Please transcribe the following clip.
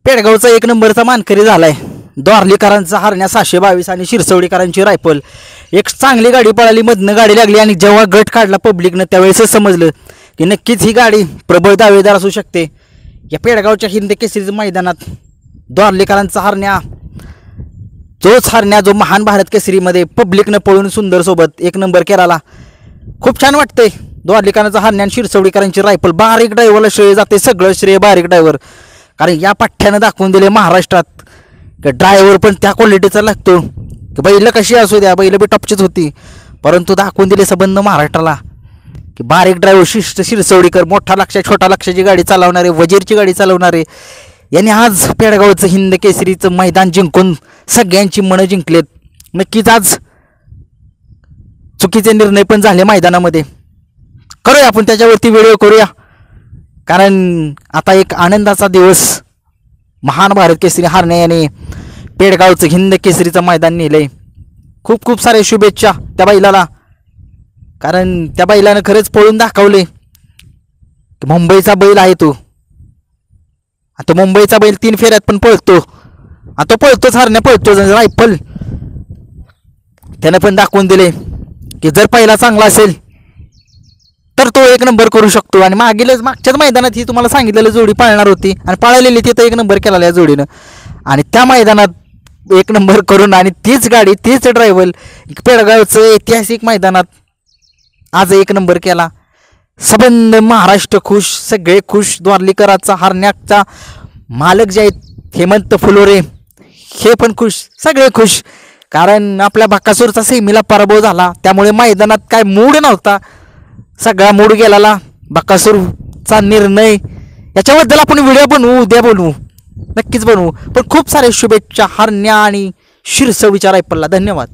पेडगावचा एक नंबरचा मानकरी झालाय। द्वारलीकरांचा हरण्या 722 आणि शिरसवडीकरांची रायफल। एक चांगली गाडी पळाली, मधनं गाडी लागली आणि जेव्हा गट काढला पब्लिकनं त्यावेळेसच समजलं की नक्कीच ही गाडी प्रबळ दावेदार असू शकते। या पेडगावच्या हिंद केसरीच्या मैदानात द्वारलीकरांचा हरण्या जो महान भारत केसरीमध्ये पब्लिकनं पळून सुंदर सोबत एक नंबर केला। खूप छान वाटतंय। द्वारलीकरांचा हरण्या आणि शिरसवडीकरांची रायफल। बारीक ड्रायव्हरला श्रेय जाते, सगळं श्रेय बारीक ड्रायव्हर, कारण या पठ्ठ्यानं दाखवून दिले महाराष्ट्रात की ड्रायव्हर पण त्या क्वालिटीचा लागतो की बैल कशी असू द्या, बैल बी टॉपचीच होती, परंतु दाखवून दिले संबंध महाराष्ट्राला की बारीक ड्रायव्हर शिरसवडीकर, मोठा लक्ष छोटा लक्षाची गाडी चालवणारे, वजीरची गाडी चालवणारे यांनी आज पेडगावचं हिंद केसरीचं मैदान जिंकून सगळ्यांची मनं जिंकलेत। नक्कीच आज चुकीचे निर्णय पण झाले मैदानामध्ये, करूया आपण त्याच्यावरती व्हिडिओ करूया, कारण आता एक आनंदाचा दिवस महान भारत केसरी हरण्या याने पेडगावचं हिंद केसरीचं मैदान नेलंय। खूप खूप सारे शुभेच्छा त्या बैलाला, कारण त्या बैलानं खरंच पळून दाखवले की मुंबईचा बैल आहे तो। आता मुंबईचा बैल 3 फेऱ्यात पण पळतो, आता पळतोच, हरण्या पळतो रायफल। त्यानं पण दाखवून दिले की जर पहिला चांगला असेल तर तो एक नंबर करू शकतो। आणि मागच्याच मैदानात ही तुम्हाला सांगितलेलं जोडी पाळणार होती आणि पाळलेली, तिथं एक नंबर केला या जोडीनं, आणि त्या मैदानात एक नंबर करून आणि तीच गाडी तीच ड्रायव्हर पेडगावचं ऐतिहासिक मैदानात आज एक नंबर केला। संबंध महाराष्ट्र खुश, सगळे खुश। द्वारलीकरांचा हरण्याचा मालक जे आहेत हेमंत फुलोरे हे पण खुश, सगळे खुश, कारण आपल्या बकासूरचा सेमीला पराभव झाला त्यामुळे मैदानात काय मूड नव्हता, सगळा मूड गेला। बकासूरचा निर्णय याच्याबद्दल आपण व्हिडिओ बनवू, उद्या बनवू, नक्कीच बनवू। पण खूप सारे शुभेच्छा हरण्या आणि शिरसवडीच्या रायफलला। धन्यवाद।